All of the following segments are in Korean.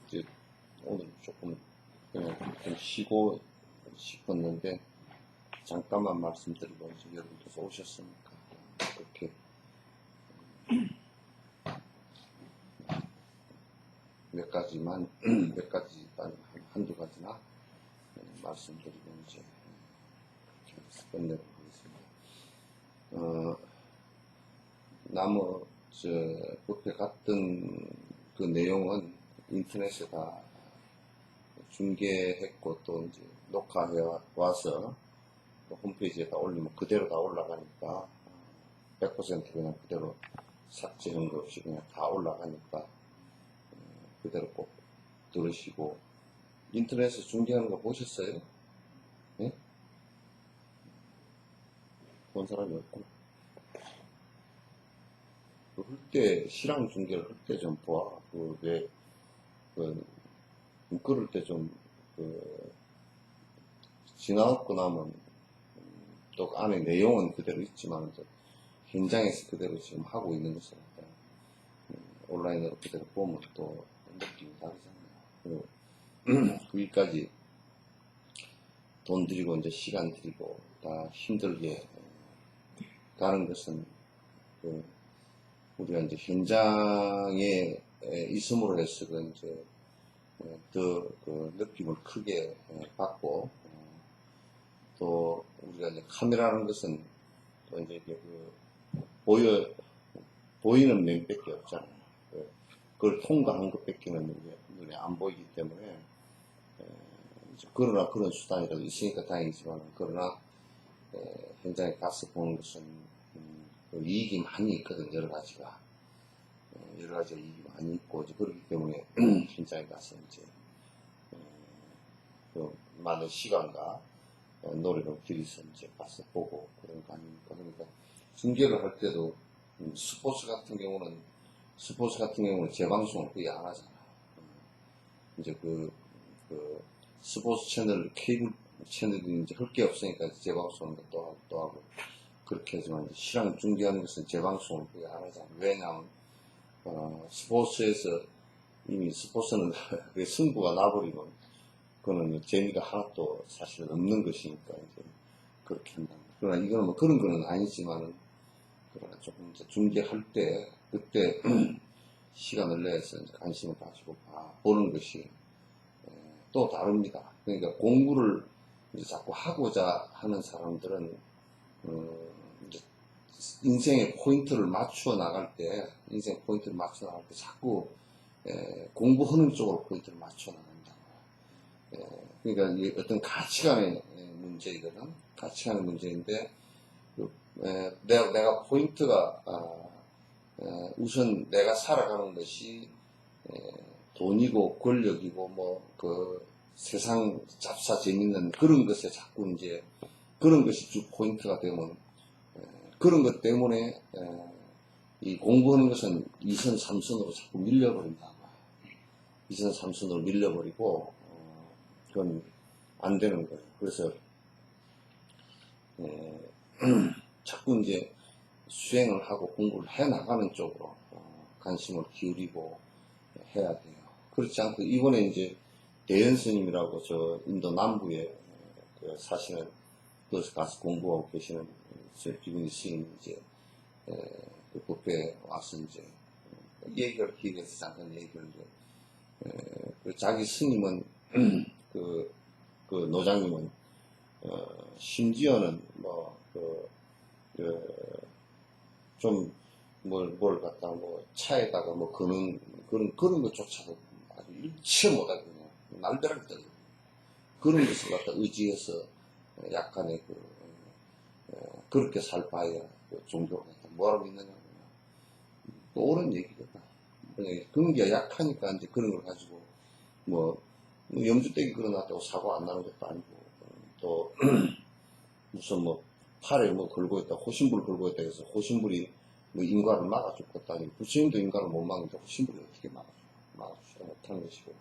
이제 오늘 조금 그냥 좀 쉬고 싶었는데 잠깐만 말씀드리고 이제 여러분께서 오셨으니까 그렇게 몇 가지만 한두 가지나 말씀드리고 이제 그렇게 끝내도록 하겠습니다. 뷔페 같은 그 내용은 인터넷에 다 중계했고 또 이제 녹화해 와서 홈페이지에 다 올리면 그대로 다 올라가니까 100% 그냥 그대로 삭제한 거 없이 그냥 다 올라가니까 그대로 꼭 들으시고. 인터넷에서 중계하는 거 보셨어요? 예? 본 사람이 없구나. 실황 중계를 할 때 좀 봐. 그럴 때 좀, 지나고 나면, 또 안에 내용은 그대로 있지만, 현장에서 그대로 지금 하고 있는 것을 온라인으로 그대로 보면 또 느낌이 다르잖아요. 거기까지 돈 들이고, 이제 시간 들이고, 다 힘들게 가는 것은, 우리가 이제 현장에 있음으로 해서 이제 더 그 느낌을 크게 받고, 또 우리가 이제 카메라라는 것은 또 이제 보이는 면밖에 없잖아요. 그걸 통과한 것밖에는 눈에 안 보이기 때문에, 그러나 그런 수단이라도 있으니까 다행이지만, 그러나 현장에 가서 보는 것은 이익이 많이 있거든. 여러 가지가 이익이 많이 있고, 그렇기 때문에 현장에 가서 이제 많은 시간과 노력을 들여서 이제 가서 보고 그런 거 아닙니까? 그러니까 중계를 할 때도 스포츠 같은 경우는 재방송을 거의 안 하잖아. 이제 스포츠 채널, 케이블 채널이 이제 할 게 없으니까 재방송을 또 하고 그렇게 하지만, 실황 중계하는 것은 재방송을 거의 안 하잖아요. 왜냐하면 스포츠에서 이미 스포츠는 승부가 나버리면 그거는 재미가 하나도 사실 없는 것이니까 이제 그렇게 한다. 그러나 이거는 뭐 그런 거는 아니지만은, 그러나 조금 이제 중계할 때 그때 시간을 내서 이제 관심을 가지고 보는 것이 또 다릅니다. 그러니까 공부를 이제 자꾸 하고자 하는 사람들은 이제 인생의 포인트를 맞추어 나갈 때 자꾸 공부하는 쪽으로 포인트를 맞추어 나간다. 그러니까 이게 어떤 가치관의 문제이거든. 가치관의 문제인데, 내가 포인트가 우선 내가 살아가는 것이 돈이고 권력이고 세상 잡사 재밌는 그런 것에 자꾸 이제 그런 것이 주 포인트가 되면, 그런 것 때문에 이 공부하는 것은 2선, 3선으로 자꾸 밀려버린다. 2선, 3선으로 밀려버리고 그건 안 되는 거예요. 그래서 자꾸 이제 수행을 하고 공부를 해 나가는 쪽으로 관심을 기울이고 해야 돼요. 그렇지 않고, 이번에 이제 대연 스님이라고 저 인도 남부에 사시는, 그래서 가서 공부하고 계시는 저 비구니 스님이 이제 그 뷔페에 와서 이제 얘기를 기획해서 잠깐 얘기를 자기 스님은 그 노장님은 심지어는 뭘 갖다 차에다가 그런 것조차도 아주 일체 못하게 그냥 날벼락 떨고 그런 것을 갖다 의지해서 약간의 그렇게 살 바에야 종교가 뭐라고 있느냐, 또 옳은 얘기거든. 그런 게 약하니까 이제 그런 걸 가지고 염주떼기 그려놨다고 사고 안 나는 것도 아니고, 또 무슨 팔에 걸고 있다, 호신불 걸고 있다 해서 호신불이 인과를 막아줄 것도 아니고, 부처님도 인과를 못 막는데 호신불이 어떻게 막아주지도 못하는 것이고,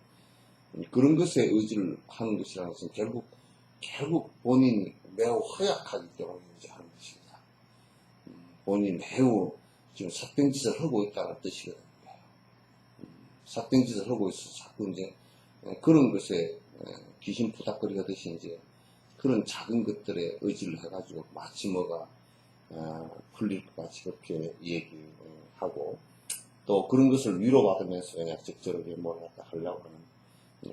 그런 것에 의지를 하는 것이라는 것은 결국 본인이 매우 허약하기 때문에 이제 하는 것입니다. 본인이 매우 지금 삿된 짓을 하고 있다는 뜻이거든요. 삿된 짓을 하고 있어서 자꾸 이제 그런 것에 귀신 부닥거리 하듯이 이제 그런 작은 것들에 의지를 해가지고 마치 뭐가 풀릴 것 같이 그렇게 얘기하고 또 그런 것을 위로받으면서 그냥 적절하게 뭘 갖다 하려고 하는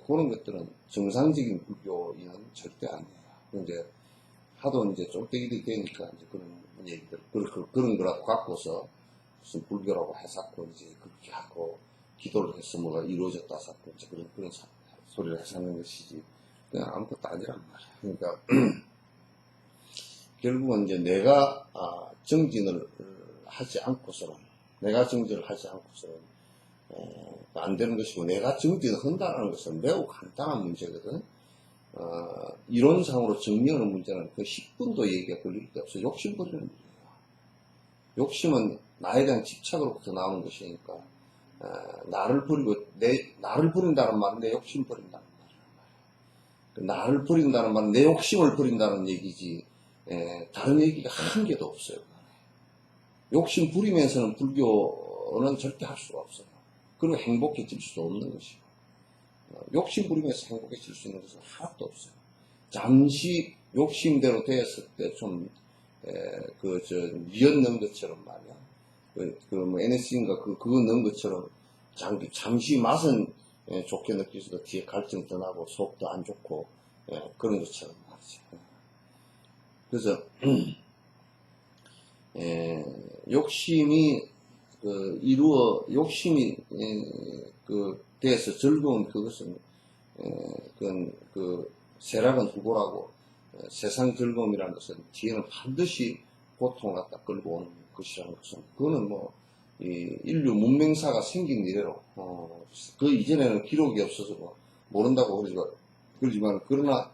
그런 것들은 정상적인 불교인은 절대 아니에요. 이제 하도 이제 쫄대기들이 되니까 이제 그런 얘기들, 그런 거라고 갖고서 무슨 불교라고 해석고 이제 그렇게 하고 기도를 해서 뭐가 이루어졌다 사고 이제 그런 소리를 해서는 것이지 그냥 아무것도 아니란 말이야. 그러니까 결국은 이제 내가 정진을 하지 않고서는 내가 정진을 하지 않고서는 안 되는 것이고 내가 정진을 한다는 것은 매우 간단한 문제거든. 이론상으로 정리하는 문제는 그 10분도 얘기가 걸릴 게 없어. 욕심 버리는 문제야. 욕심은 나에 대한 집착으로부터 나오는 것이니까 나를 버리고 나를 버린다는 말은 내 욕심 버린다는 말이야. 나를 버린다는 말은 내 욕심을 버린다는 얘기지 다른 얘기가 한 개도 없어요. 욕심 부리면서는 불교는 절대 할 수가 없어요. 그리고 행복해질 수 없는 것이고 욕심 부리면서 행복해질 수 있는 것은 하나도 없어요. 잠시 욕심대로 되었을 때 좀 미연 넣은 것처럼 말이야. 뭐 NS인가 그거 넣은 것처럼 잠시 맛은 좋게 느끼서도 뒤에 갈증 떠나고 속도 안 좋고 그런 것처럼 말이지. 그래서 욕심이 욕심이 돼서 즐거운 그것은 세락은 후고라고 세상 즐거움이라는 것은 뒤에는 반드시 고통을 갖다 끌고 오는 것이라는 것은 그거는 뭐 인류 문명사가 생긴 이래로 그 이전에는 기록이 없어서 뭐 모른다고 그러지만 그러나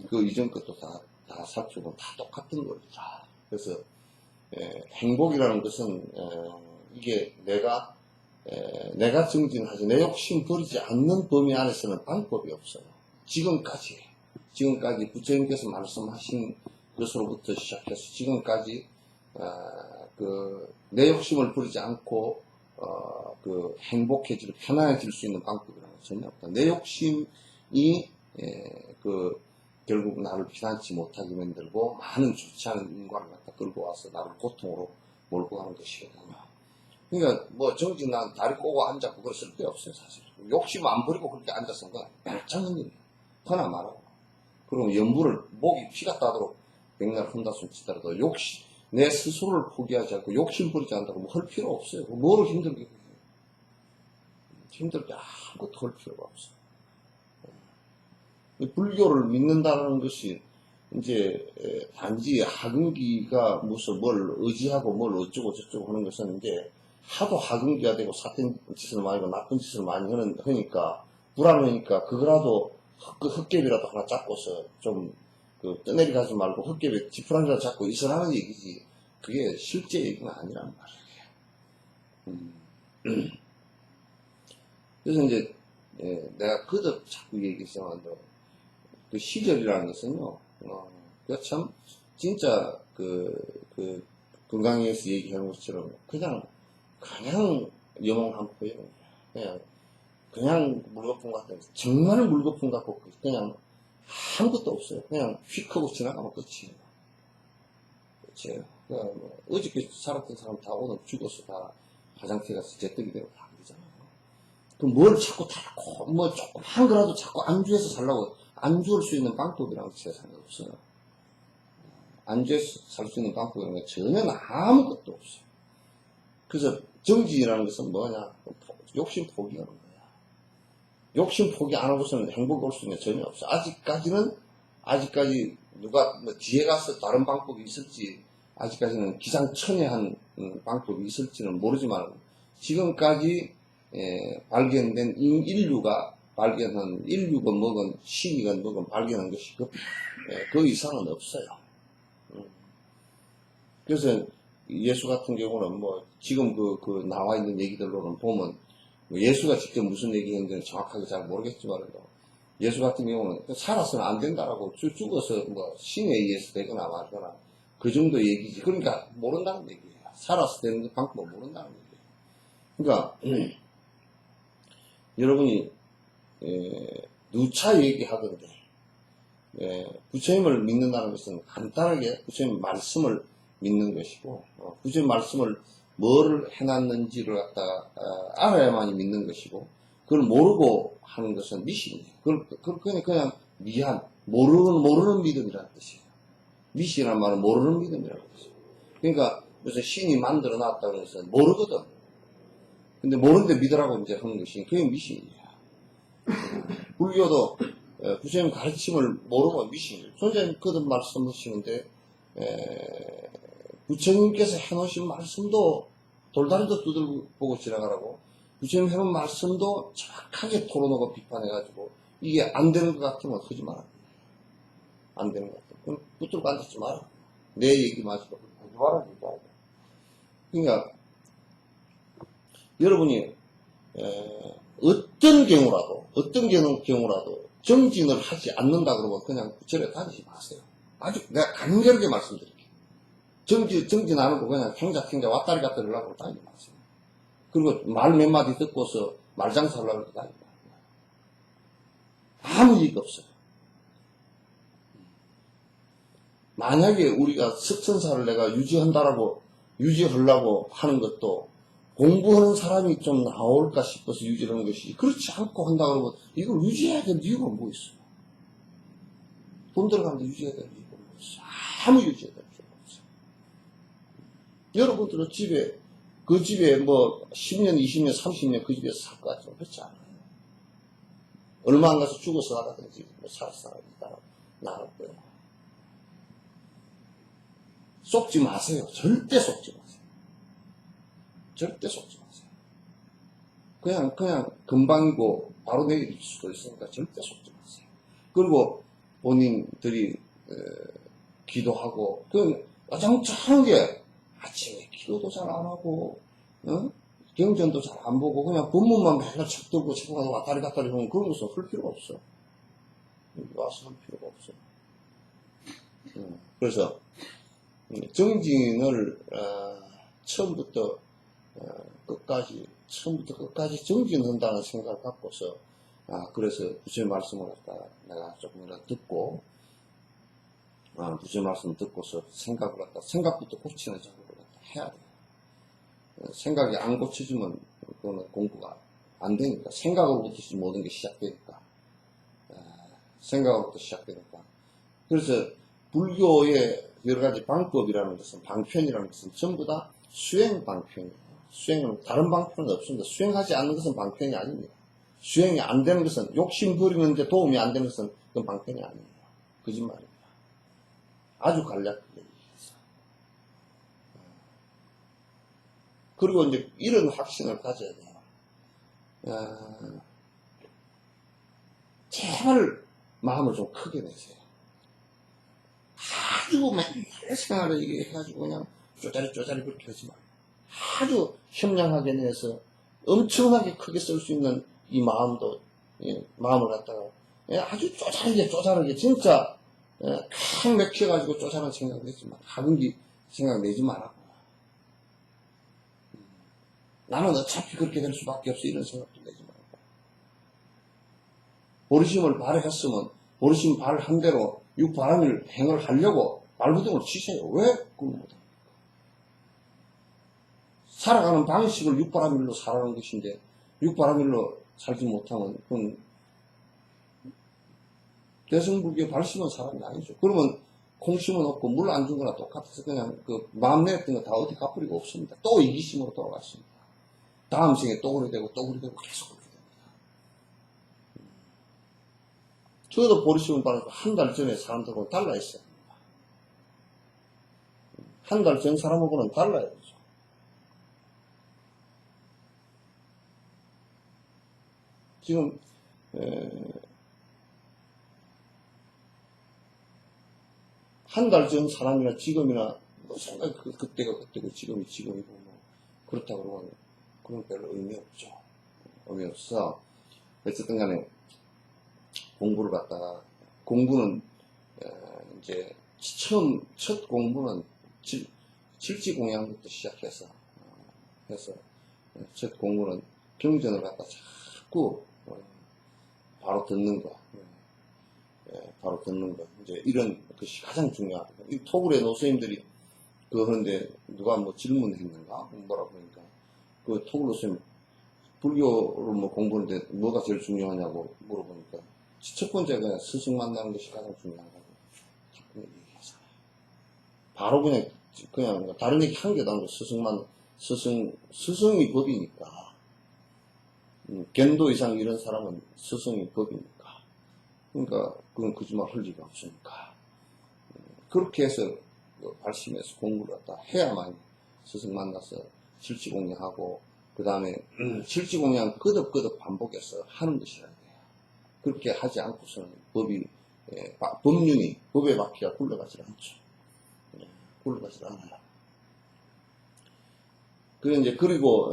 그 이전 것도 다 살펴보면 다 똑같은 거죠. 그래서 행복이라는 것은 이게 내가 정진하지 내 욕심 버리지 않는 범위 안에서는 방법이 없어요. 지금까지 부처님께서 말씀하신 것으로부터 시작해서 지금까지 내 욕심을 버리지 않고 행복해질 편안해질 수 있는 방법이라는 건 전혀 없다. 내 욕심이 결국 나를 피난치 못하게 만들고 많은 좋지 않은 인과를 갖다 끌고 와서 나를 고통으로 몰고 가는 것이거든요. 그러니까 뭐 정진 난 다리 꼬고 앉았고 그럴 쓸데 없어요 사실. 욕심 안 버리고 그렇게 앉았은 건 말짱한 일이에요. 하나 말하고. 그리고 연부를 목이 피가 따도록 백날 혼다숨 치더라도 내 스스로를 포기하지 않고 욕심 버리지 않는다고 뭐 할 필요 없어요. 뭐를 힘들게 해요. 힘들게 아무것도 할 필요가 없어요. 불교를 믿는다는 것이 이제 단지 하근기가 무슨 뭘 의지하고 뭘 어쩌고 저쩌고 하는 것은 이제 하도 하근기가 되고 사탄 짓을 많이 하고 나쁜 짓을 많이 하니까 불안하니까 그거라도 헛개비라도 하나 잡고서 좀 떠내리 가지 말고 헛개비 지푸라기라도 잡고 있으라는 얘기지 그게 실제 얘기는 아니란 말이에요. 그래서 이제 내가 거듭 자꾸 얘기했지만 그 시절이라는 것은요, 참, 진짜, 건강에서 얘기하는 것처럼, 그냥 영웅한포예요. 그냥 물거품 같은, 정말 물거품 같고, 그냥 아무것도 없어요. 그냥 휙 하고 지나가면 끝이에요. 끝이에요. 그러니까 뭐, 어저께 살았던 사람 다 오늘 죽어서 다 화장실 가서 제떡이 되고 다 그러잖아요. 그럼 뭘 자꾸 달고, 뭐 조금 한 거라도 자꾸 안주해서 살라고, 안주할 수 있는 방법이라는 게 세상에 없어요. 안주해서 살 수 있는 방법이라는 게 전혀 아무것도 없어요. 그래서 정진이라는 것은 뭐냐? 욕심 포기하는 거야. 욕심 포기 안 하고서는 행복 올 수 있는 게 전혀 없어요. 아직까지 누가 뭐 뒤에 가서 다른 방법이 있을지, 아직까지는 기상천외한 방법이 있을지는 모르지만, 지금까지 발견된 인류가 먹은 신이가 먹은 발견한 것이 그 이상은 없어요. 그래서 예수 같은 경우는 뭐 지금 나와 있는 얘기들로는 보면 예수가 직접 무슨 얘기했는지는 정확하게 잘 모르겠지만 예수 같은 경우는 살아서는 안 된다라고 죽어서 뭐 신에 의해서 되거나 말거나 그 정도 얘기지. 그러니까 모른다는 얘기예요. 살아서 되는 방법을 모른다는 얘기예요. 그러니까 여러분이 누차 얘기하던데 부처님을 믿는다는 것은 간단하게 부처님 말씀을 믿는 것이고 부처님 말씀을 뭐를 해놨는지를 갖다가 알아야만이 믿는 것이고 그걸 모르고 하는 것은 미신이에요. 그걸 그냥 미한 모르는 믿음이라는 뜻이에요. 미신이란 말은 모르는 믿음이라는 뜻이에요. 그러니까 요새 신이 만들어 놨다는 것은 모르거든. 근데 모르는데 믿으라고 이제 하는 것이 그게 미신이에요. 불교도 부처님 가르침을 모르고 미신이에요. 선생님 거듭 말씀하시는데 부처님께서 해놓으신 말씀도 돌다리도 두들보고 지나가라고 부처님 해놓은 말씀도 정확하게 토론하고 비판해가지고 이게 안 되는 것 같으면 하지 마라. 안 되는 것 같으면 그럼 붙들고 앉지 마라. 내 얘기 마시고 하지 마라. 그러니까 여러분이 어떤 경우라도 정진을 하지 않는다 그러면 그냥 절에 다니지 마세요. 아주 내가 간결하게 말씀드릴게요. 정진 안 하고 그냥 탱자 왔다리 갔다리 하고 다니지 마세요. 그리고 말 몇 마디 듣고서 말장사 하려고 다니지 마세요. 아무 이익 없어요. 만약에 우리가 석천사를 내가 유지하려고 하는 것도 공부하는 사람이 좀 나올까 싶어서 유지하는 것이 그렇지 않고 한다 그러면 이걸 유지해야 될 이유가 뭐 있어요? 돈 들어가는데 유지해야 될 이유가 뭐 있어요? 아무 유지해야 될 이유가 없어요. 여러분들은 그 집에 뭐 10년, 20년, 30년 그 집에서 살 것 같지만 그렇지 않아요. 얼마 안 가서 죽어서 나가든지 뭐 살아서 나갈 거예요. 속지 마세요. 절대 속지 마세요. 절대 속지 마세요. 그냥 금방이고 바로 내릴 수도 있으니까 절대 속지 마세요. 그리고 본인들이 기도하고 와장창하게 아침에 기도도 잘 안 하고 경전도 잘 안 보고 그냥 본문만 맨날 책 들고 책 가서 왔다리 갔다리 하면 그런 것은 할 필요가 없어. 여기 와서 할 필요가 없어. 그래서 정진을 처음부터 끝까지 정진한다는 생각을 갖고서 그래서 부처의 말씀을 갖다 내가 조금이라도 듣고 부처의 말씀을 듣고서 생각부터 고치는 작업을 갖다 해야 돼요. 생각이 안 고쳐지면 그거는 공부가 안 되니까 생각으로부터 모든 게 시작되니까 생각으로부터 시작되니까 그래서 불교의 여러 가지 방법이라는 것은 방편이라는 것은 전부 다 수행 방편이에요. 수행은 다른 방편은 없습니다. 수행하지 않는 것은 방편이 아닙니다. 수행이 안 되는 것은 욕심 부리는데 도움이 안 되는 것은 그건 방편이 아니에요. 거짓말입니다. 아주 간략하게 얘기해서. 그리고 이제 이런 확신을 가져야 돼요. 제발 마음을 좀 크게 내세요. 아주 맨날 생활을 얘기해가지고 그냥 쪼자리 그렇게 하지 말고 아주 현명하게 내서 엄청나게 크게 쓸 수 있는 이 마음도 마음을 갖다가 아주 쪼잘하게 진짜 꽉 맥혀가지고 쪼잘한 생각 내지 마. 하근기 생각 내지 말라고. 나는 어차피 그렇게 될 수밖에 없어 이런 생각도 내지 말고. 보리심을 발휘했으면 보리심 발한 대로 육바람일 행을 하려고 발부등을 치세요. 왜 그걸 못합니까? 살아가는 방식을 육바람일로 살아가는 것인데 육바람일로 살지 못하면 그건 대승불교에 발심한 사람이 아니죠. 그러면 콩 심어놓고 물 안 준 거나 똑같아서 그냥 그 마음 내었던 거 다 어디 갚으리가 없습니다. 또 이기심으로 돌아갔습니다. 다음 생에 또 그래 되고 또 그래 되고 계속 그렇게 됩니다. 저도 보리심을 받아서 한 달 전에 사람들하고는 달라 있어요. 한 달 전 사람하고는 달라요. 지금 한 달 전 사람이나 지금이나 뭐 생각 그때가 그때고 지금이 지금이고 뭐 그렇다고 그러면 그건 별로 의미 없죠. 의미 없어. 어쨌든 간에 공부를 갖다가 공부는 이제 첫 공부는 질지공양부터 시작해서 첫 공부는 경전을 갖다 잘 자꾸 바로 듣는 거. 바로 듣는 거. 이제 이런 것이 가장 중요합니다. 이 토굴의 노스님들이 그런데 누가 뭐 질문했는가? 뭐라 그러니까 그 토굴 노스님 불교를 뭐 공부하는데 뭐가 제일 중요하냐고 물어보니까 첫 번째가 그냥 스승 만나는 것이 가장 중요하다고 자꾸 얘기하잖아요. 바로 그냥 다른 얘기 한 개도 안 하고 스승이 법이니까. 견도 이상 이런 사람은 스승이 법이니까. 그러니까 그건 거짓말 할 리가 없으니까. 그렇게 해서 발심해서 공부를 갖다 해야만 스승 만나서 실지공양하고 그 다음에 실지공양 끄덕끄덕 반복해서 하는 것이라 돼요. 그렇게 하지 않고서는 법륜이 법의 바퀴가 굴러가지 않죠. 굴러가지 않아요. 그리고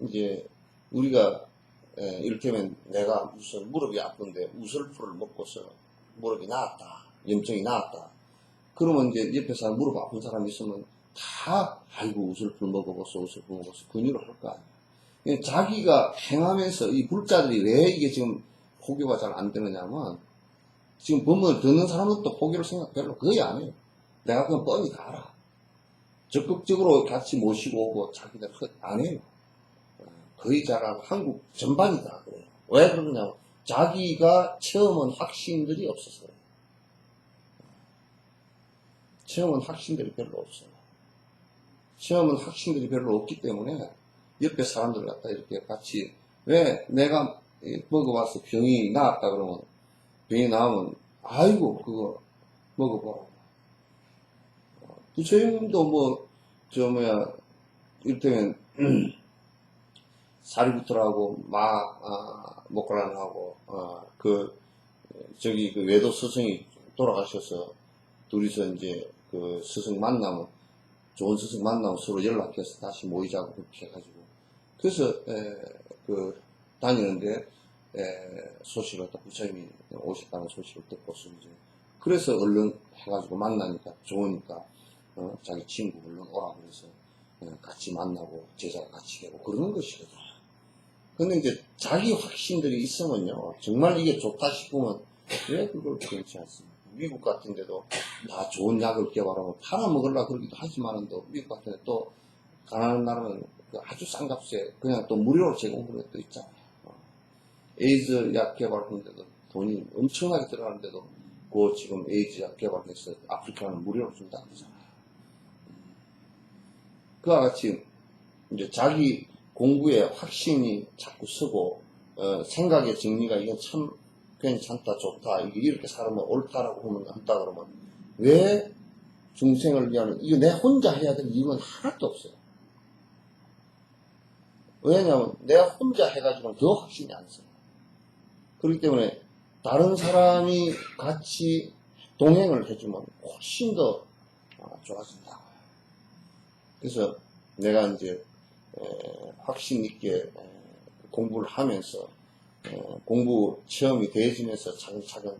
이제 우리가 이를테면 내가 무슨 무릎이 아픈데 우설풀을 먹고서 무릎이 나았다, 염증이 나았다. 그러면 이제 옆에 사람 무릎 아픈 사람이 있으면 다 아이고 우설풀 먹어봤어 권유를 할 거 아니에요. 자기가 행하면서 이 불자들이 왜 이게 지금 포교가 잘 안 되느냐면 지금 법문을 듣는 사람들도 포교를 생각 별로 거의 안 해요. 내가 그냥 뻔히 다 알아. 적극적으로 같이 모시고 오고 자기들 안 해요. 거의 잘하고 한국 전반이 다 그래요. 왜 그러냐면 자기가 체험한 확신들이 없어서 그래요. 체험은 확신들이 별로 없어요. 체험은 확신들이 별로 없기 때문에 옆에 사람들 갖다 이렇게 같이 왜 내가 먹어봐서 병이 나았다 그러면 병이 나오면 아이고 그거 먹어보라고. 부처님도 이를테면 사리부터라고 목가란하고 그 외도 스승이 돌아가셔서 둘이서 이제 그 스승 만나면 좋은 스승 만나면 서로 연락해서 다시 모이자고 그렇게 해가지고 그래서 다니는데 소식을 또 부처님이 오셨다는 소식을 듣고서 이제 그래서 얼른 해가지고 만나니까 좋으니까 자기 친구 얼른 오라 그래서 같이 만나고 제자가 같이 되고 그러는 것이거든요. 근데 이제 자기 확신들이 있으면요 정말 이게 좋다 싶으면 왜 그걸 그렇지 않습니까? 미국 같은 데도 다 좋은 약을 개발하고 팔아먹으려고 그러기도 하지만 또 미국 같은 데 또 가난한 나라는 아주 싼 값에 그냥 또 무료로 제공하는 데도 있잖아요. 에이즈 약 개발하는데도 돈이 엄청나게 들어가는데도 그 지금 에이즈 약 개발해서 아프리카는 무료로 준다는 거잖아요. 그와 같이 이제 자기 공부에 확신이 자꾸 서고 생각의 정리가 이건 참 괜찮다 좋다 이렇게 살면 옳다라고 한다 그러면 왜 중생을 위하는 이거 내 혼자 해야 될 이유는 하나도 없어요. 왜냐하면 내가 혼자 해가지고는 더 확신이 안 서요. 그렇기 때문에 다른 사람이 같이 동행을 해주면 훨씬 더 좋아진다고요. 그래서 내가 이제 확신 있게 공부를 하면서 공부 체험이 되어지면서 차근차근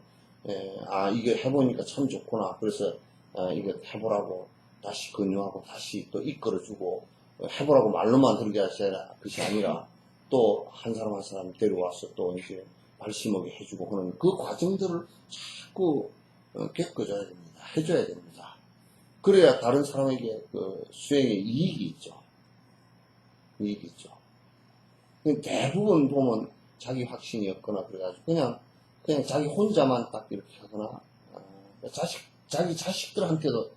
이게 해보니까 참 좋구나. 그래서 이거 해보라고 다시 권유하고 다시 또 이끌어주고 해보라고 말로만 들게 하셔야 것이 아니라 또 한 사람 한 사람 데려와서 또 이제 발심하게 해주고 하는 그 과정들을 자꾸 겪어줘야 됩니다. 해줘야 됩니다. 그래야 다른 사람에게 그 수행에 이익이 있죠. 이익이 있죠. 대부분 보면 자기 확신이 없거나 그래가지고 그냥 자기 혼자만 딱 이렇게 하거나 자기 자식들한테도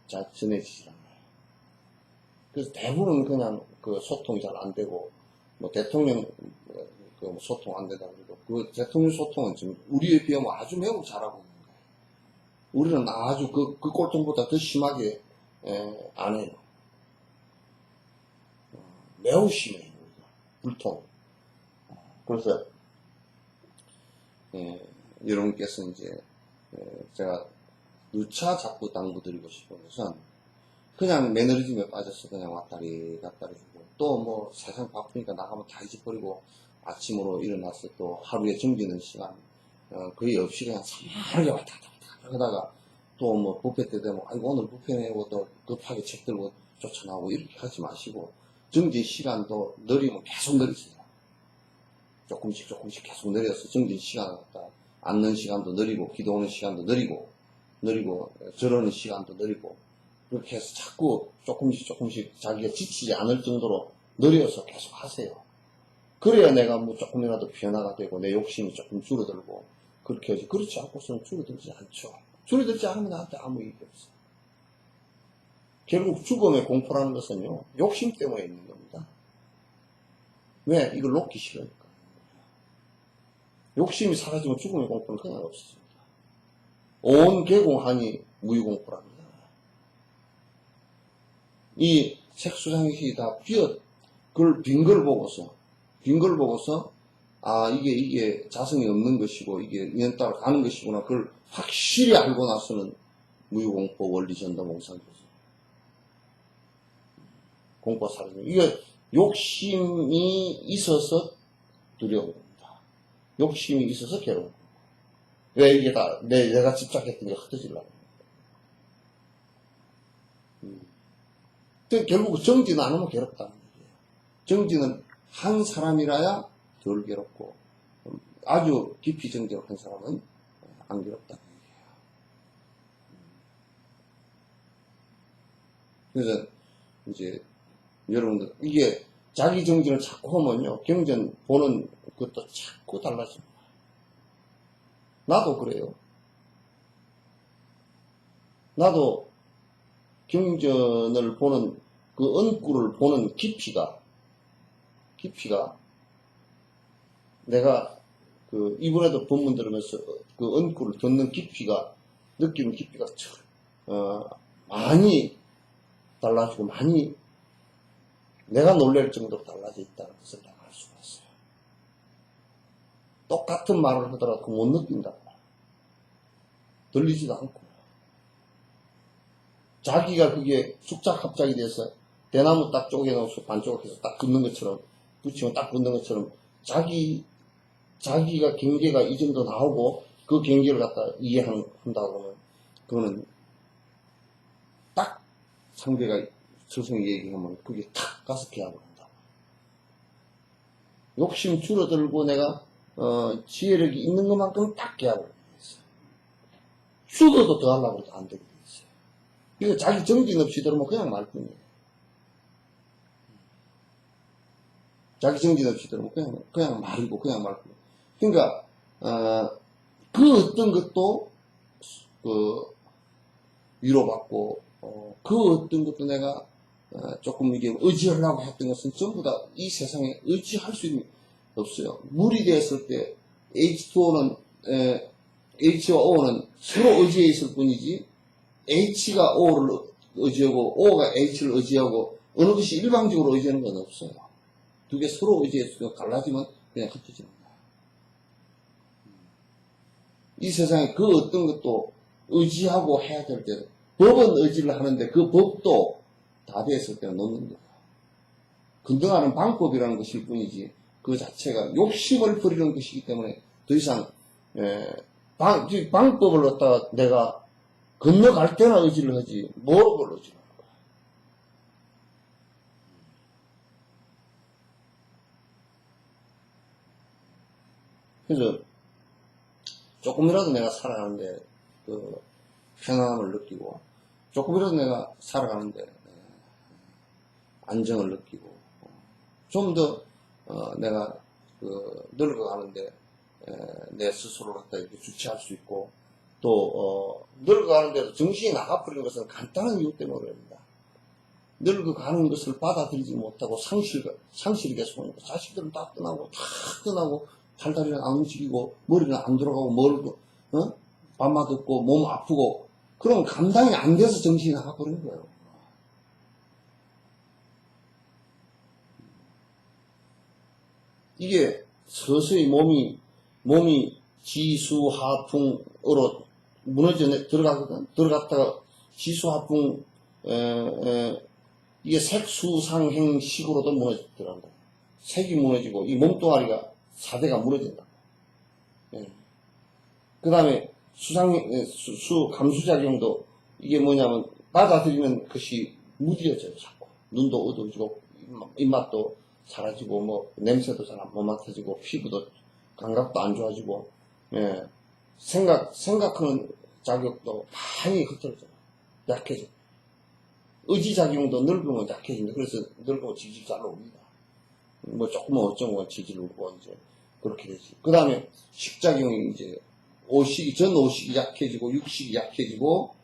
잘 전해지지 않아요. 그래서 대부분 그냥 그 소통이 잘 안 되고 뭐 대통령 그 소통 안 된다고 그러고 그 대통령 소통은 지금 우리에 비하면 아주 매우 잘하고 있는 거예요. 우리는 아주 그 꼴통보다 더 심하게 안 해요. 매우 심해요. 우리가. 불통. 그래서 여러분께서 이제 제가 누차 자꾸 당부드리고 싶은 것은 그냥 매너리즘에 빠져서 그냥 왔다리 갔다리 하고 또 뭐 세상 바쁘니까 나가면 다 잊어버리고 아침으로 일어나서 또 하루에 정지는 시간 거의 없이 그냥 산만하게 왔다 갔다 하다가 또 뭐 뷔페 때 되면 아이고 오늘 뷔페네고 또 급하게 책 들고 쫓아나오고 이렇게 하지 마시고 정지 시간도 느리면 계속 느리세요. 조금씩 계속 느려서 정진 시간을 갖다 앉는 시간도 느리고 기도하는 시간도 느리고 저러는 시간도 느리고 그렇게 해서 자꾸 조금씩 자기가 지치지 않을 정도로 느려서 계속 하세요. 그래야 내가 뭐 조금이라도 변화가 되고 내 욕심이 조금 줄어들고 그렇게 하지. 그렇지 않고서는 줄어들지 않죠. 줄어들지 않으면 나한테 아무 이익이 없어. 결국 죽음의 공포라는 것은요, 욕심 때문에 있는 겁니다. 왜? 이걸 놓기 싫으니까. 욕심이 사라지면 죽음의 공포는 그냥 없습니다. 온 개공하니 무유공포랍니다. 이 색수상식이 다 그걸 빈 걸 보고서, 아, 이게 자성이 없는 것이고, 이게 인연 따라 가는 것이구나. 그걸 확실히 알고 나서는 무유공포 원리전도몽상교죠. 공포 사라지면. 이게 욕심이 있어서 두려운 겁니다. 욕심이 있어서 괴로운 겁니다. 왜 이게 다, 내가 집착했던 게 흩어지려고 합니다. 결국 정지는 안 하면 괴롭다는 얘기예요. 정지는 한 사람이라야 덜 괴롭고, 아주 깊이 정지를 한 사람은 안 괴롭다는 얘기예요. 그래서, 이제, 여러분들, 이게 자기 정지를 자꾸 하면요, 경전 보는 것도 자꾸 달라집니다. 나도 그래요. 나도 경전을 보는 그 은구를 보는 깊이가 내가 이번에도 본문 들으면서 그 은구를 듣는 깊이가 느끼는 깊이가 많이 달라지고 많이 내가 놀랄 정도로 달라져 있다는 것을 내가 알 수가 있어요. 똑같은 말을 하더라도 못 느낀다. 들리지도 않고. 자기가 그게 숙작합작이 돼서 대나무 딱 쪼개놓고 반쪽에서 딱 붙는 것처럼, 붙이면 딱 붙는 것처럼 자기가 경계가 이 정도 나오고 그 경계를 갖다 이해한다 그러면 그거는 딱 상대가 스승이 얘기하면 그게 탁 가서 개합을 한다. 욕심 줄어들고 내가 지혜력이 있는 것만큼 딱 개합을 했어요. 죽어도 더 하려고 해도 안 되게 돼 있어요. 이거 자기 정진 없이 들으면 그냥 말뿐이에요. 자기 정진 없이 들으면 그냥 말이고 그냥 말뿐. 그러니까 그 어떤 것도 위로받고 그 어떤 것도 내가 조금 이게 의지하려고 했던 것은 전부 다 이 세상에 의지할 수 있는 없어요. 물이 되었을 때 H2O는 H와 O는 서로 의지해 있을 뿐이지 H가 O를 의지하고 O가 H를 의지하고 어느 것이 일방적으로 의지하는 건 없어요. 두 개 서로 의지해서 갈라지면 그냥 흩어지는 거예요. 이 세상에 그 어떤 것도 의지하고 해야 될 때 법은 의지를 하는데 그 법도 다 됐을 때는 놓는 거예요. 근등하는 방법이라는 것일 뿐이지 그 자체가 욕심을 부리는 것이기 때문에 더 이상 방법을 갖다가 내가 건너갈 때나 의지를 하지 뭐로 의지를 하는 거야. 그래서 조금이라도 내가 살아가는데 그 편안함을 느끼고 조금이라도 내가 살아가는데 안정을 느끼고 좀 더 내가 늙어가는데 내 스스로를 갖다 이렇게 주체할 수 있고 또 늙어가는데도 정신이 나가버리는 것은 간단한 이유 때문에 그럽니다. 늙어가는 것을 받아들이지 못하고 상실이 계속 오니까 자식들은 다 떠나고 팔다리는 안 움직이고 머리는 안 돌아가고 멀고 밤마다 없고 몸 아프고 그럼 감당이 안 돼서 정신이 나가버리는 거예요. 이게 서서히 몸이 지수하풍으로 무너져 들어가거든. 들어갔다가 지수하풍 이게 색수상행식으로도 무너지더라고. 색이 무너지고 이 몸뚱아리가 4대가 무너진다. 그 다음에 감수작용도 이게 뭐냐면 받아들이는 것이 무뎌져요. 자꾸 눈도 어두워지고 입맛도 사라지고, 뭐, 냄새도 잘 안 맡아지고, 피부도, 감각도 안 좋아지고, 예. 생각하는 자격도 많이 흐트러져요. 약해져. 의지작용도 늙으면 약해진다. 그래서 늙으면 지질 잘 오릅니다. 뭐, 조금만 어쩌면 지질 오르고, 이제, 그렇게 되지. 그 다음에 식작용이 이제, 전 오식이 약해지고, 육식이 약해지고,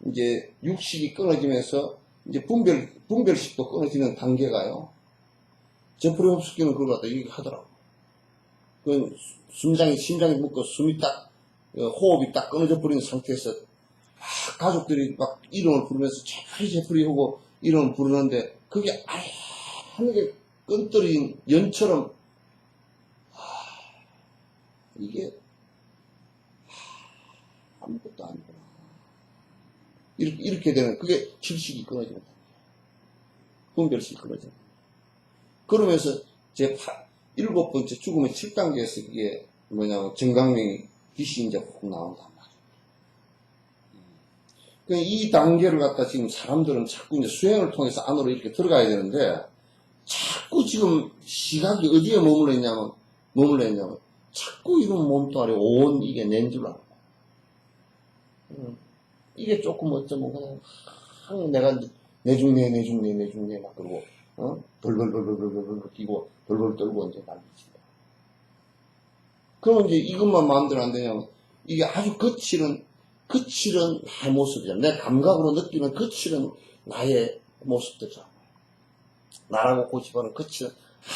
이제, 육식이 끊어지면서, 이제 분별식도 끊어지는 단계가요. 저풀의 흡수기는 그걸 갖다 얘기하더라고. 그, 심장이 묶고 숨이 딱, 호흡이 딱 끊어져 버리는 상태에서, 가족들이 막 이름을 부르면서 제풀이 하고 이름을 부르는데, 그게 하늘에 끈떨인 연처럼, 이게, 아무것도 아니구나. 이렇게 되는, 그게 질식이 끊어지는 거예요. 분별식이 끊어지는 거예요. 그러면서 일곱 번째 죽음의 7단계에서 이게 뭐냐면 정강명이 빛이 이제 훅 나온단 말이에요. 이 단계를 갖다 지금 사람들은 자꾸 이제 수행을 통해서 안으로 이렇게 들어가야 되는데, 자꾸 지금 시각이 어디에 머물러 있냐면 자꾸 이런 몸뚱아리 온 이게 낸 줄 알고. 이게 조금 어쩌면 그냥 내가 내중내 막 그러고 벌벌 끼고 벌벌 떨고 이제 난리친다. 그러면 이제 이것만 마음대로 안 되냐면 이게 아주 거칠은 나의 모습이야. 내 감각으로 느끼는 거칠은 나의 모습들이야. 나라고 고집하는 거칠은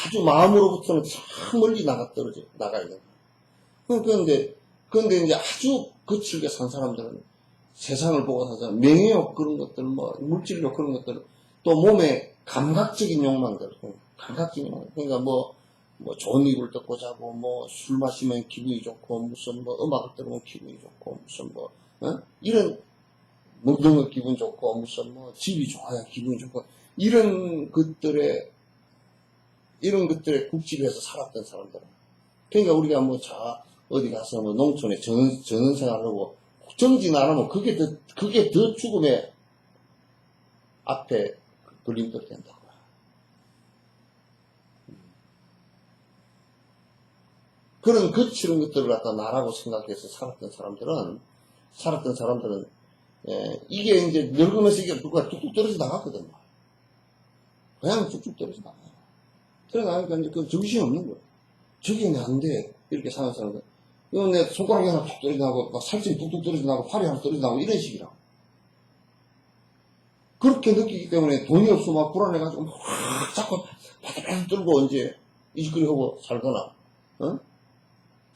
아주 마음으로부터는 참 멀리 나가야 되는 거야. 그런데 이제 아주 거칠게 산 사람들은 세상을 보고 사서 명예욕 그런 것들, 뭐 물질욕 그런 것들, 또 몸에 감각적인 욕망들, 그러니까 뭐 좋은 이불 덮고 자고, 뭐 술 마시면 기분이 좋고, 무슨 뭐 음악을 들으면 기분이 좋고, 무슨 뭐 이런 먹는 거 기분 좋고, 무슨 뭐 집이 좋아야 기분이 좋고, 이런 것들에 국집에서 살았던 사람들은. 그러니까 우리가 뭐 어디 가서 뭐 농촌에 전원 생활하고 정진 안 하면 그게 더 죽음의 앞에 걸림돌이 된다고. 그런 거칠은 것들을 갖다 나라고 생각해서 살았던 사람들은, 이게 이제 늙으면서 이게 누가 뚝뚝 떨어져 나갔거든요. 그냥 뚝뚝 떨어져 나가요. 그러니까 이제 그 정신이 없는 거예요. 저게 안 돼. 이렇게 사는 사람들. 이건 내 손가락이 하나 툭 떨어져 나고, 막 살점이 뚝뚝 떨어져 나고, 팔이 하나 떨어져 나고, 이런 식이라고. 그렇게 느끼기 때문에 돈이 없어 막 불안해가지고, 막 자꾸 바닥바닥 떨고 이제 이직거리 하고 살거나,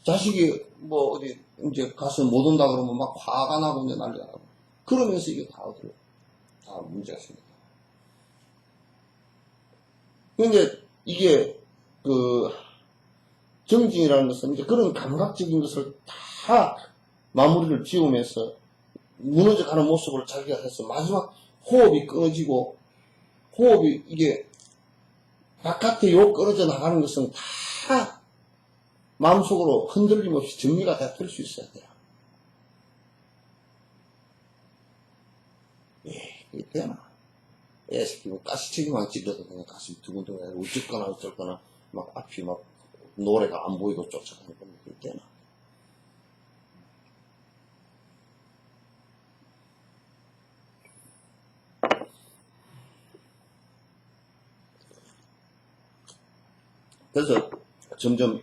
자식이 뭐 어디 이제 가서 못 온다 그러면 막 화가 나고 이제 난리가 나고. 그러면서 이게 다 문제가 생겨요. 근데 이게 정진이라는 것은 이제 그런 감각적인 것을 다 마무리를 지으면서 무너져가는 모습을 자기가 해서 마지막 호흡이 끊어지고, 호흡이 이게 바깥에 끊어져 나가는 것은 다 마음속으로 흔들림 없이 정리가 다 될 수 있어야 돼요. 이게 되나? 애새끼 뭐 가스치기만 찔러도 그냥 가슴이 두근두근 어쨌거나 막 앞이 막 노래가 안 보이고 쫓아가는 건데 그게 되나? 그래서 점점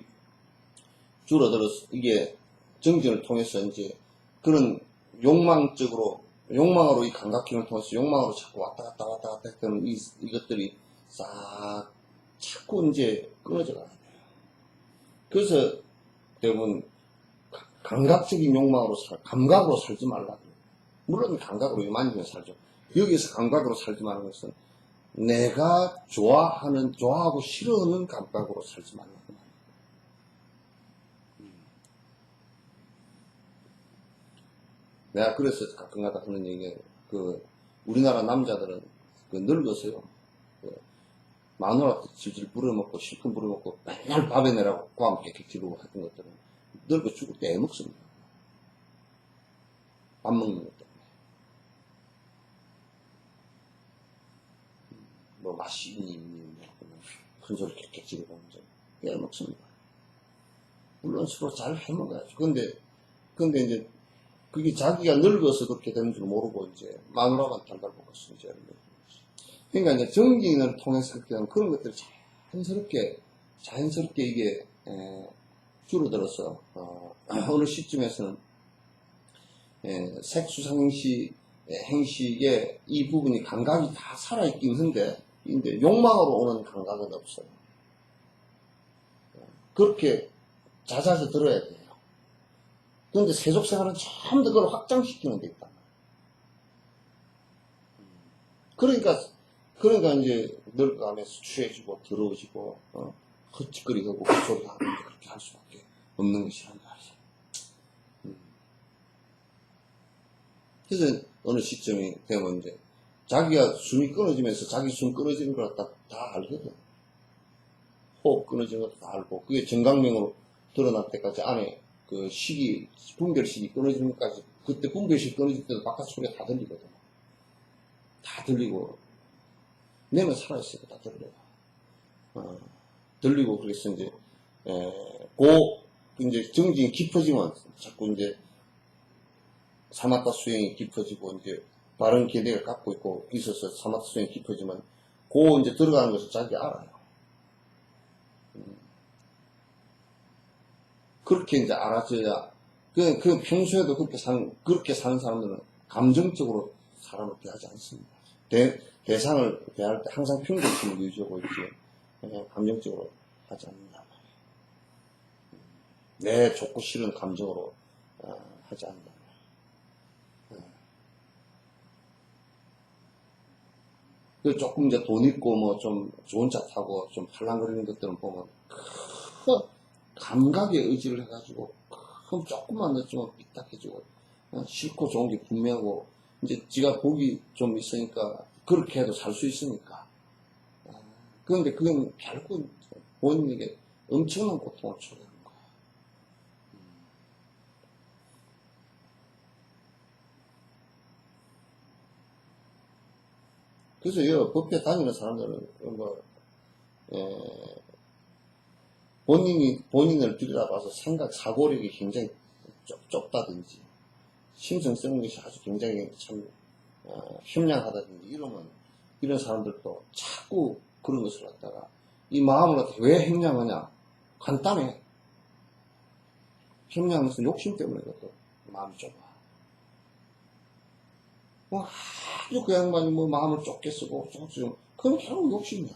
줄어들어서 이게 정진을 통해서 이제 그런 욕망으로 이 감각기능을 통해서 욕망으로 자꾸 왔다 갔다 했던 이것들이 싹 자꾸 이제 끊어져 가야 돼요. 그래서 대부분 감각적인 감각으로 살지 말라. 물론 감각으로 만지면 살죠. 여기서 감각으로 살지 말라는 것은 내가 좋아하고 싫어하는 감각으로 살지 말라. 내가 그래서 가끔가다 하는 얘기가 우리나라 남자들은 늙어서요. 마누라 질질 부려먹고 실컷 부려먹고 맨날 밥에 내라고 과 깨끗 지르고 하던 것들은 늙어 죽을 때 애먹습니다. 밥 먹는 것 때문에. 뭐 맛있니 큰 소리 객객 지르고 이제 해먹습니다. 물론 서로 잘 해먹어야죠. 근데 이제 그게 자기가 늙어서 그렇게 되는 줄 모르고 이제 마누라만 달달볶았어 이제. 그러니까 이제 정기인을 통해서 그렇게 하는 그런 것들이 자연스럽게 이게 줄어들어서 어느 시점에서는 색수상행시 행식에 이 부분이 감각이 다 살아있긴 한데 근데 욕망으로 오는 감각은 없어요. 그렇게 잦아서 들어야 돼요. 그런데 세속생활은 전부 그걸 확장시키는 데 있단 말이에요. 그러니까 이제 늙어가면서 취해지고 더러워지고 헛짓거리하고 헛소리 하고 그렇게 할 수밖에 없는 것이란 말이에요. 그래서 어느 시점이 되면 이제 자기가 숨이 끊어지면서 자기 숨 끊어지는 걸 다 알거든. 호흡 끊어지는 것도 다 알고 그게 정강명으로 드러날 때까지 안에 그 분별식이 끊어지는 것까지 그때 분별식이 끊어질 때도 바깥 소리가 다 들리거든. 다 들리고 내면 살아있으니까 다 들려요. 들리고 그래서 이제 이제 정진이 깊어지면 자꾸 이제 사마타 수행이 깊어지고 이제 바른 계대가 갖고 있고 있어서 사마타 수행이 깊어지면 이제 들어가는 것을 자기 알아요. 그렇게 이제 알아줘야 그 평소에도 그렇게 사는 사람들은 감정적으로 사람을 대하지 않습니다. 대상을 대할 때 항상 평정심을 유지하고 있지 감정적으로 하지 않는다. 내 좋고 싫은 감정으로 하지 않는다. 그 조금 이제 돈 있고 뭐 좀 좋은 차 타고 좀 팔랑거리는 것들은 보면 감각에 의지를 해가지고 조금만 늦으면 삐딱해지고 싫고 좋은 게 분명하고 이제 지가 복이 좀 있으니까 그렇게 해도 살 수 있으니까. 그런데 그건 결국 본인에게 엄청난 고통을 초래하는 거야. 그래서 이 법회 다니는 사람들은 뭐 본인을 들여다봐서 사고력이 굉장히 좁다든지 심성 쓰는 것이 아주 굉장히 참 현량하다든지 이런 사람들도 자꾸 그런 것을 갖다가 이 마음을 갖다가 왜 현량하냐? 간단해. 현량한 것은 욕심 때문에 그것도 마음이 좁아. 뭐 아주 그 양반이 뭐 마음을 좁게 쓰고 그건 결국 욕심이야.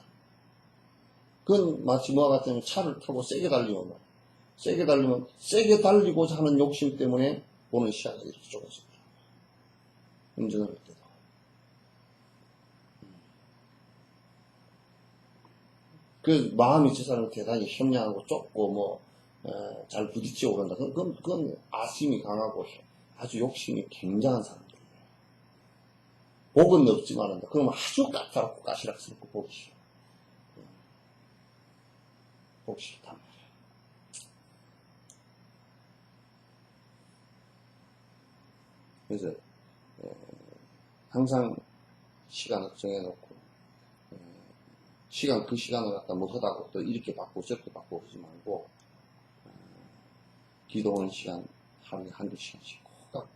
그건 마치 뭐와 같으면 차를 타고 세게 달리면 세게 달리고자 하는 욕심 때문에 보는 시야가 이렇게 좁아져. 운전을 할 때도. 그 마음이 저 사람은 대단히 현량하고 좁고 잘 부딪히고 그런다. 그건 아심이 강하고 아주 욕심이 굉장한 사람들이에요. 복은 없지만은 그러면 아주 까다롭고 까시락스럽고 보기 싫어. 보기 싫단 말이야. 그래서 항상 시간을 정해놓고 그 시간을 갖다 뭐 하다고 또 이렇게 받고 저렇게 받고 그러지 말고 기도하는 시간 하루에 한두 시간씩 꼭 갖고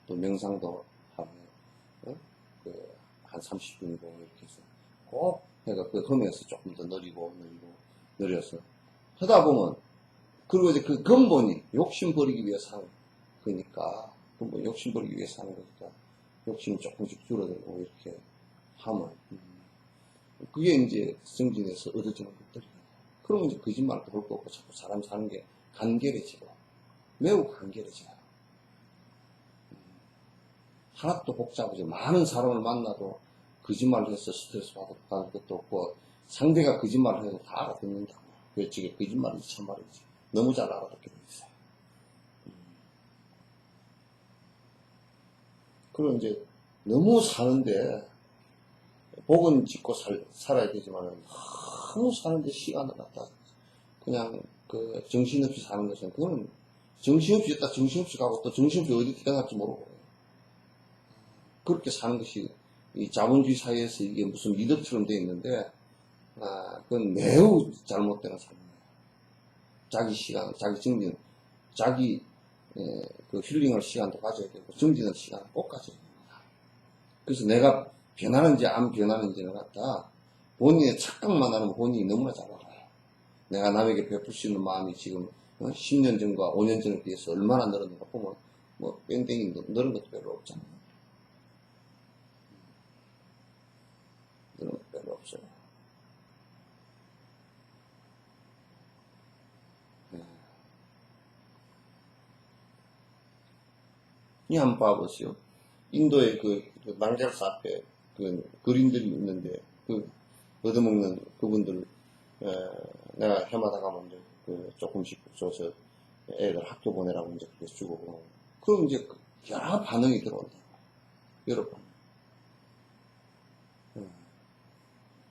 또 명상도 하루에 한 30분이고 이렇게 해서 꼭 해가 그 험에서 조금 더 느려서 하다 보면 그리고 이제 그 근본이 욕심 버리기 위해서 하는 거니까 욕심 버리기 위해서 하는 거니까 욕심이 조금씩 줄어들고 이렇게 하면 그게 이제 성진에서 얻어지는 것들이에요. 그러면 이제 거짓말도 볼 거 없고 자꾸 사람 사는 게 간결해지고 매우 간결해져요. 하나도 복잡하지. 많은 사람을 만나도 거짓말을 해서 스트레스 받을 것도 없고 상대가 거짓말을 해도 다 알아듣는다. 왜 저게 거짓말인지 참말인지 너무 잘 알아듣게 돼 있어요. 그리고 이제 너무 사는데 복은 짓고 살아야 되지만 너무 사는데 시간을 갖다 그냥 그 정신없이 사는 것은 그거는 정신없이 있다 정신없이 가고 또 정신없이 어디 뛰어날지 모르고 그렇게 사는 것이 이 자본주의 사회에서 이게 무슨 미덕처럼 되어 있는데 그건 매우 잘못된 삶이에요. 자기 시간, 자기 정진, 자기 그 힐링할 시간도 가져야 되고 정진할 시간을 꼭 가져야 됩니다. 그래서 내가 변하는지 안 변하는지를 갖다 본인의 착각만 하면 본인이 너무나 잘 알아요. 내가 남에게 베풀 수 있는 마음이 지금 10년 전과 5년 전에 비해서 얼마나 늘었는가 보면 뭐 뺑뺑이 늘은 것도 별로 없잖아요. 늘은 것도 별로 없어요. 이 한번 봐보세요. 인도의 그 낭자르스 앞에 그 그림들이 있는데 그 얻어먹는 그분들 내가 해마다 가면 이제 그 조금씩 줘서 애들 학교 보내라고 이제 그렇게 주고 그럼 이제 여러 반응이 들어온다. 여러 번.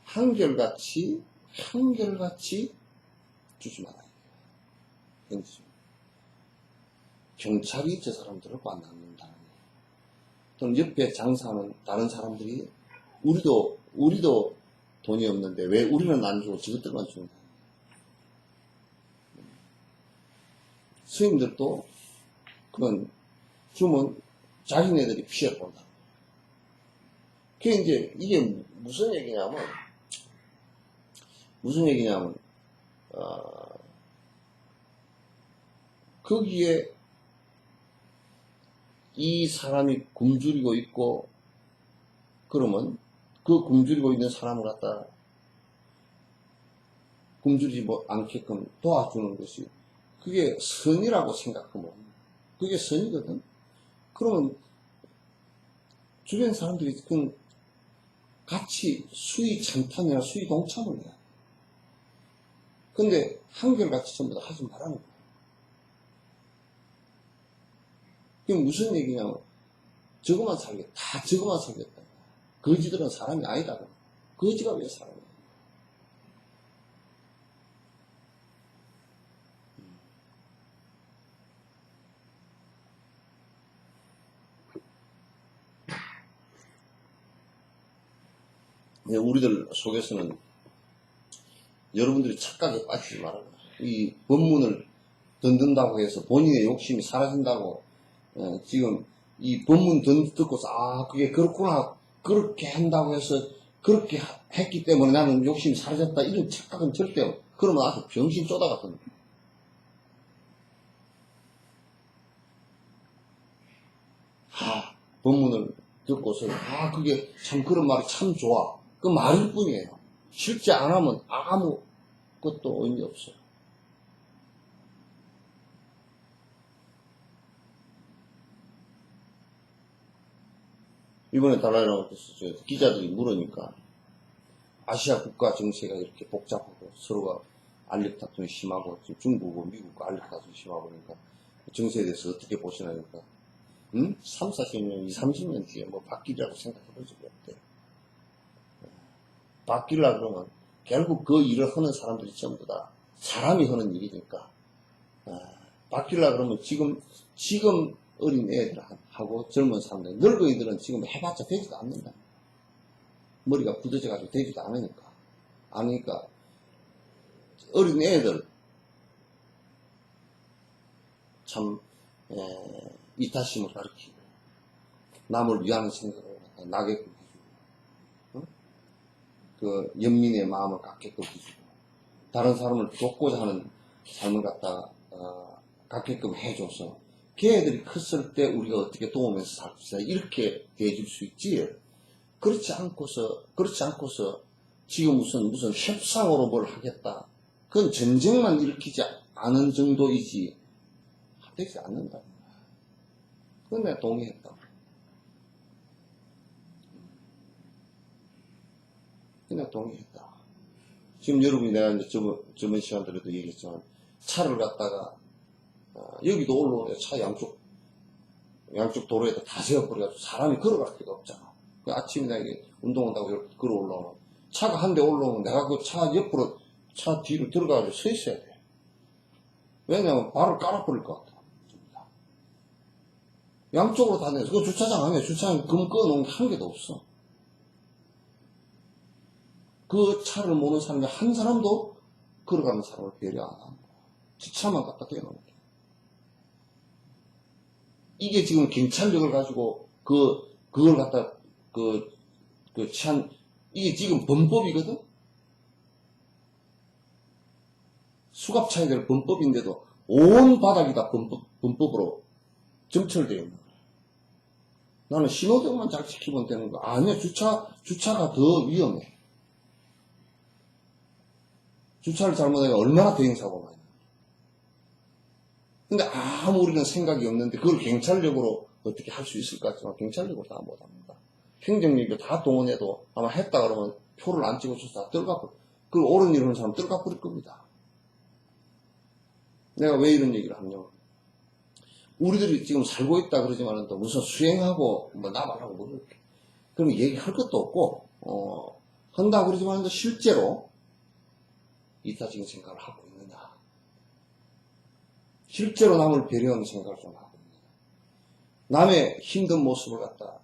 한결같이 주지 말아요. 경찰이 저 사람들을 안 납는다는 거예요. 또는 옆에 장사하는 다른 사람들이 우리도 돈이 없는데 왜 우리는 안 주고 저것들만 주는가. 스님들도 그건 주면 자기네들이 피해 본다. 그게 이제 이게 무슨 얘기냐면 거기에 이 사람이 굶주리고 있고 그러면 그 굶주리고 있는 사람을 갖다 굶주리지 않게끔 도와주는 것이 그게 선이라고 생각하면 그게 선이거든. 그러면 주변 사람들이 그 같이 수의 찬탄이나 수의 동참을 해야 돼. 근데 한결같이 전부 다 하지 말라는 거야. 그게 무슨 얘기냐면 저거만 살겠다. 다 저거만 살겠다. 거지들은 사람이 아니다. 거지가 왜 사람이야? 우리들 속에서는 여러분들이 착각에 빠지지 말아라. 이 법문을 듣는다고 해서 본인의 욕심이 사라진다고 지금 이 법문 듣고서 그게 그렇구나 그렇게 한다고 해서 그렇게 했기 때문에 나는 욕심이 사라졌다 이런 착각은 절대 그러면 아주 병신 쪼다 같은 법문을 듣고서 그게 참 그런 말이 참 좋아 그 말일 뿐이에요. 실제 안 하면 아무것도 의미 없어요. 이번에 달라이라마께서 기자들이 물으니까 아시아 국가 정세가 이렇게 복잡하고 서로가 알력 다툼이 심하고 지금 중국과 미국과 알력 다툼이 심하고 그러니까 정세에 대해서 어떻게 보시나니까 3, 40년, 20, 30년 뒤에 뭐 바뀌리라고 생각해본 적이 없대요. 바뀌려고 그러면 결국 그 일을 하는 사람들이 전부 다 사람이 하는 일이니까 바뀌려고 그러면 지금 어린 애들하고 젊은 사람들, 늙은이들은 지금 해봤자 되지도 않는다. 머리가 굳어져가지고 되지도 않으니까 어린 애들 참 이타심을 가르치고 남을 위하는 생각을 나게끔 해주고 그 연민의 마음을 갖게끔 해주고 다른 사람을 돕고자 하는 삶을 갖다가 갖게끔 해줘서 걔네들이 컸을 때 우리가 어떻게 도우면서 살자 이렇게 대해줄 수 있지. 그렇지 않고서 지금 무슨 협상으로 뭘 하겠다. 그건 전쟁만 일으키지 않은 정도이지 되지 않는다. 그건 내가 동의했다. 그냥 동의했다. 지금 여러분이 내가 이제 저번 시간들에도 얘기했지만 차를 갖다가 여기도 올라오는데 차 양쪽 도로에다 다 세워버려가지고 사람이 걸어갈 데가 없잖아. 아침에 내가 운동한다고 이렇게 걸어 올라오면 차가 한 대 올라오면 내가 그 차 옆으로 차 뒤로 들어가가지고 서 있어야 돼. 왜냐면 발을 깔아버릴 것 같아. 양쪽으로 다 내서 그 주차장 안에 주차장 금 꺼놓은 게 한 개도 없어. 그 차를 모는 사람이 한 사람도 걸어가는 사람을 배려 안 하고 주차만 갖다 대놓은 거예요. 이게 지금 경찰력을 가지고 그걸 갖다 이게 지금 범법이거든? 수갑차에 범법인데도 온 바닥이 다 범법으로 점철되어 있는 거야. 나는 신호등만 잘 지키면 되는 거. 아니야, 주차가 더 위험해. 주차를 잘못하면 얼마나 대형사고가 많이 나. 근데 아무 우리는 생각이 없는데 그걸 경찰력으로 어떻게 할 수 있을까 하지만 경찰력으로 다 못합니다. 행정력을 다 동원해도 아마 했다 그러면 표를 안 찍어줘서 다 떨어가버려. 그 옳은 일 하는 사람 떨어가버릴 겁니다. 내가 왜 이런 얘기를 하냐면 우리들이 지금 살고 있다 그러지만 또 무슨 수행하고 뭐 나발하고 뭐 이렇게 그럼 얘기할 것도 없고 한다 그러지만 실제로 이타적인 생각을 하고 있느냐, 실제로 남을 배려하는 생각을 좀 하고 있느냐, 남의 힘든 모습을 갖다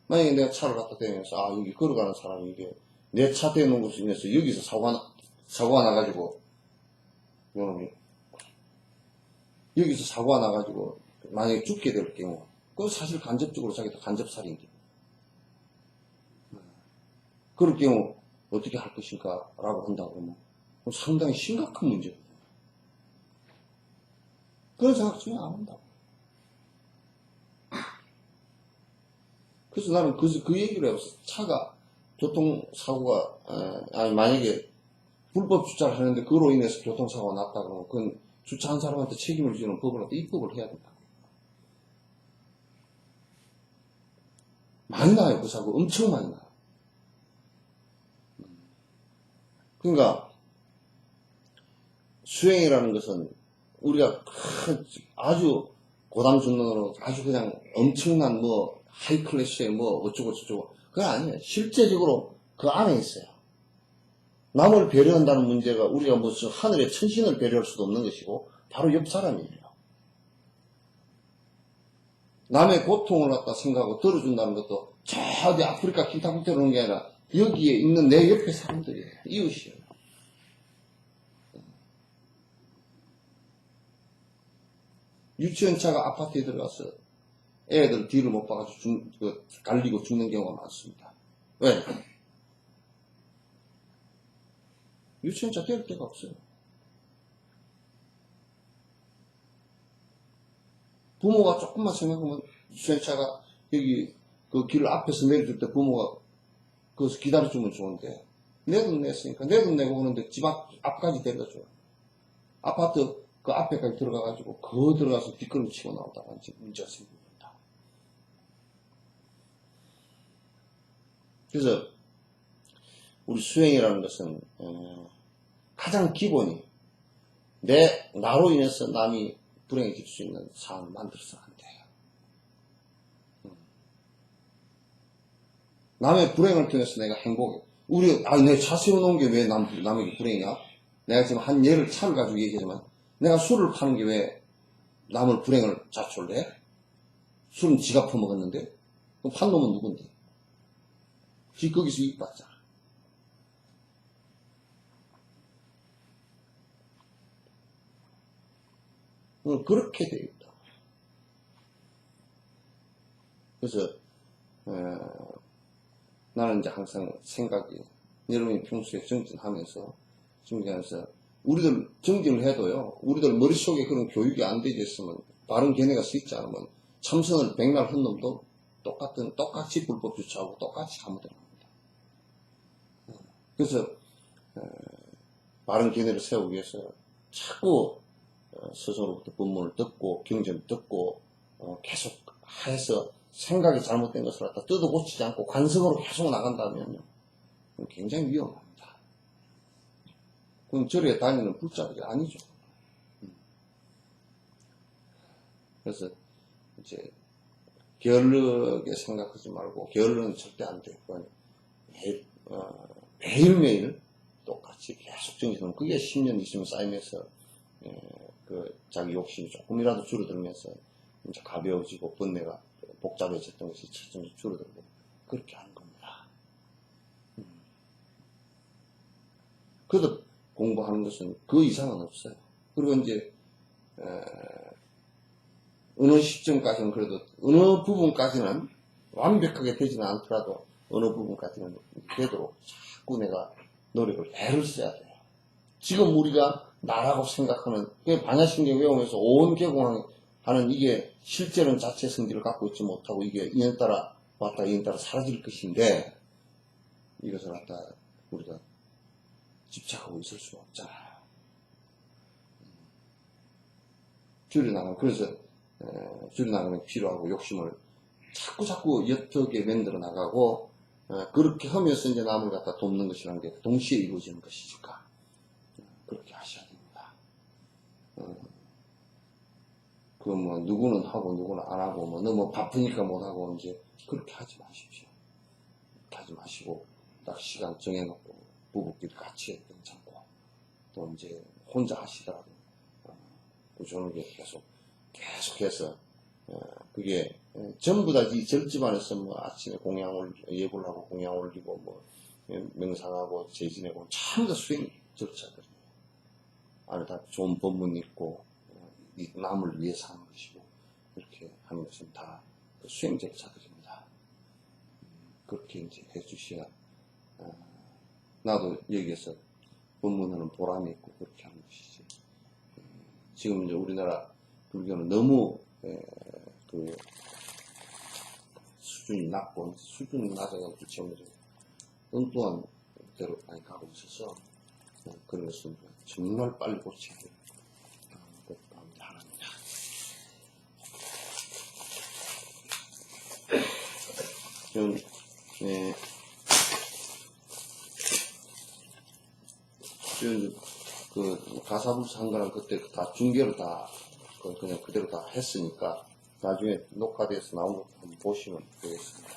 만약에 내가 차를 갖다 대면서 여기 걸어가는 사람이 이게 내 차 대놓은 곳에 인해서 여기서 사고가 나가지고 요놈이 여기서 사고가 나가지고 만약에 죽게 될 경우 그건 사실 간접적으로 자기도 간접살인이죠. 그럴 경우 어떻게 할 것인가 라고 한다고 그러면 상당히 심각한 문제거든요. 그런 생각 전혀 안 한다고. 그래서 나는 그 얘기를 해봤어. 차가 교통사고가 만약에 불법 주차를 하는데 그로 인해서 교통사고가 났다 그러면 그건 주차한 사람한테 책임을 지는 법을 갖다 입법을 해야 된다. 많이 나요, 그 사고. 엄청 많이 나요. 그러니까 수행이라는 것은 우리가 아주 고담준론으로 아주 그냥 엄청난 하이 클래스의 어쩌고 저쩌고 그건 아니에요. 실제적으로 그 안에 있어요. 남을 배려한다는 문제가 우리가 무슨 하늘의 천신을 배려할 수도 없는 것이고 바로 옆 사람이에요. 남의 고통을 갖다 생각하고 들어준다는 것도 저 어디 아프리카 킨타쿠테로 오는 게 아니라 여기에 있는 내 옆에 사람들이에요. 이웃이에요. 유치원차가 아파트에 들어가서 애들 뒤를 못 봐가지고 갈리고 죽는 경우가 많습니다. 왜? 유치원차 떼을 데가 없어요. 부모가 조금만 생각하면 유치원차가 여기 그 길 앞에서 내려줄 때 부모가 거기서 기다려주면 좋은데 내 돈 냈으니까 내 돈 내고 오는데 집 앞까지 데려다줘요. 아파트 그 앞에까지 들어가가지고 그 들어가서 뒷걸음 치고 나오다가 이제 문제가 생깁니다. 그래서 우리 수행이라는 것은 가장 기본이 나로 인해서 남이 불행해질 수 있는 상황을 만들어서는 안 돼요. 남의 불행을 통해서 내가 행복해. 내 차 세워놓은 게 왜 남에게 불행이야? 내가 지금 한 차를 가지고 얘기하지만 내가 술을 파는 게 왜 남을 불행을 자초를 해? 술은 지가 퍼먹었는데? 그럼 판 놈은 누군데? 지 거기서 이익 받잖아. 그렇게 되어 있다. 그래서 나는 이제 항상 생각이 여러분이 평소에 정진하면서 우리들 정진을 해도요. 우리들 머릿속에 그런 교육이 안 되어 있으면 바른 견해가 쓰이지 않으면 참선을 백날 한 놈도 똑같이 불법 주차하고 똑같이 잘못을 합니다. 그래서 바른 견해를 세우기 위해서 자꾸 스스로부터 본문을 듣고 경전을 듣고 계속 해서 생각이 잘못된 것을 갖다 뜯어 고치지 않고 관성으로 계속 나간다면요 굉장히 위험합니다. 그럼 절에 다니는 불자들이 아니죠. 그래서 이제 게을르게 생각하지 말고 게을르는 절대 안 되고 매일매일 똑같이 계속 정진하면 그게 10년 있으면 쌓이면서 자기 욕심이 조금이라도 줄어들면서 이제 가벼워지고 번뇌가 복잡해졌던 것이 차츰 줄어들고 그렇게 하는 겁니다. 거듭 공부하는 것은 그 이상은 없어요. 그리고 이제 어느 시점까지는 그래도 어느 부분까지는 완벽하게 되지는 않더라도 어느 부분까지는 되도록 자꾸 내가 노력을 애를 써야 돼요. 지금 우리가 나라고 생각하는 반야신경 외우면서 온 개공하는 이게 실제는 자체 성질을 갖고 있지 못하고 이게 인연따라 왔다 인연따라 사라질 것인데 이것을 갖다 우리가 집착하고 있을 수가 없잖아요. 줄여나가면 그래서 줄여나가면 필요하고 욕심을 자꾸 옅게 만들어 나가고 그렇게 하면서 이제 남을 갖다 돕는 것이라는 게 동시에 이루어지는 것이니까 그렇게 하셔야 됩니다. 그 뭐 누구는 하고 누구는 안 하고 뭐 너무 바쁘니까 못 하고 이제 그렇게 하지 마십시오. 하지 마시고 딱 시간 정해놓고 부부끼리 같이 해도 괜찮고 또 이제 혼자 하시더라도 꾸준하게 계속해서 그게 전부 다 이 절집안에서 뭐 아침에 예불 하고 공양 올리고 뭐 명상하고 제지내고 전부 다 수행 절차거든요. 안에다 좋은 법문 있고 남을 위해서 하는 것이고 이렇게 하는 것은 다 수행 절차들입니다. 그렇게 이제 해주셔야 나도 여기에서 법문하는 보람이 있고 그렇게 하는 것이지. 지금 이제 우리나라 불교는 너무 그 수준이 낮고 수준이 낮아가지고 지금 엉뚱한 대로 많이 가고 있어서 그런 것은 정말 빨리 고쳐야 돼요. 하나입니다. 좀 그 가사불사 한 거랑 그때 다 중계를 다 그냥 그대로 다 했으니까 나중에 녹화돼서 나온 거 한번 보시면 되겠습니다.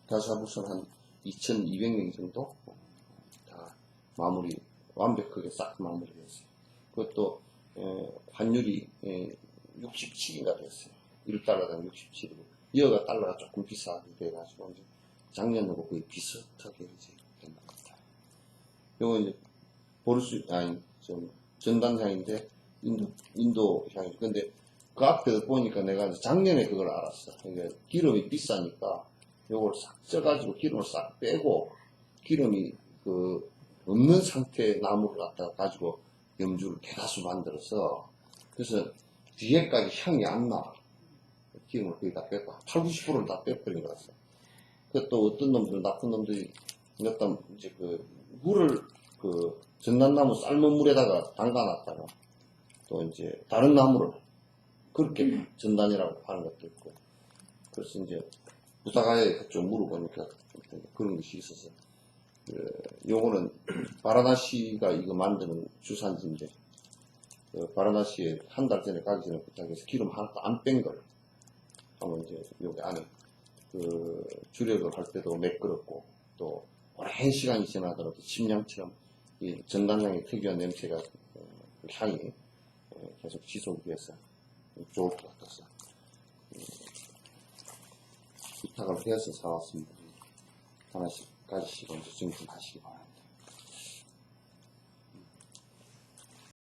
가사불사는 한 2200명 정도 다 마무리 완벽하게 싹 마무리됐어요. 그것도 환율이 67인가 됐어요. 1달러당 67이고 이어가 달러가 조금 비싸게 돼가지고 이제 작년하고 거의 비슷하게 이제 된 것 같아요. 요거 이제 좀 전단향인데 인도 향이. 근데 그 앞에 보니까 내가 작년에 그걸 알았어. 그러니까 기름이 비싸니까 요걸 싹 쪄가지고 기름을 싹 빼고 기름이 그 없는 상태의 나무를 갖다가 가지고 염주를 대다수 만들어서 그래서 뒤에까지 향이 안 나. 기름을 거의 다 뺐고 80~90%를 다 빼버린 것 같아. 그 또 어떤 놈들 나쁜 놈들이 어떤 이제 그 물을 그 전단나무 삶은 물에다가 담가놨다가 또 이제 다른 나무를 그렇게 전단이라고 하는 것도 있고 그래서 이제 부사가에 그쪽 물어보니까 그런 것이 있어서 요거는 바라나시가 이거 만드는 주산지인데 바라나시에 한 달 전에 가기 전에 부탁해서 기름 하나도 안 뺀 걸 하면 이제 여기 안에 그 주력을 할 때도 매끄럽고 또 오랜 시간이 지나더라도 침향처럼 이 전단향의 특유한 냄새가 향이 계속 지속이 돼서 좋을 것 같아서 부탁을 해서 사왔습니다. 하나씩 가지시고 이제 정진하시기 바랍니다.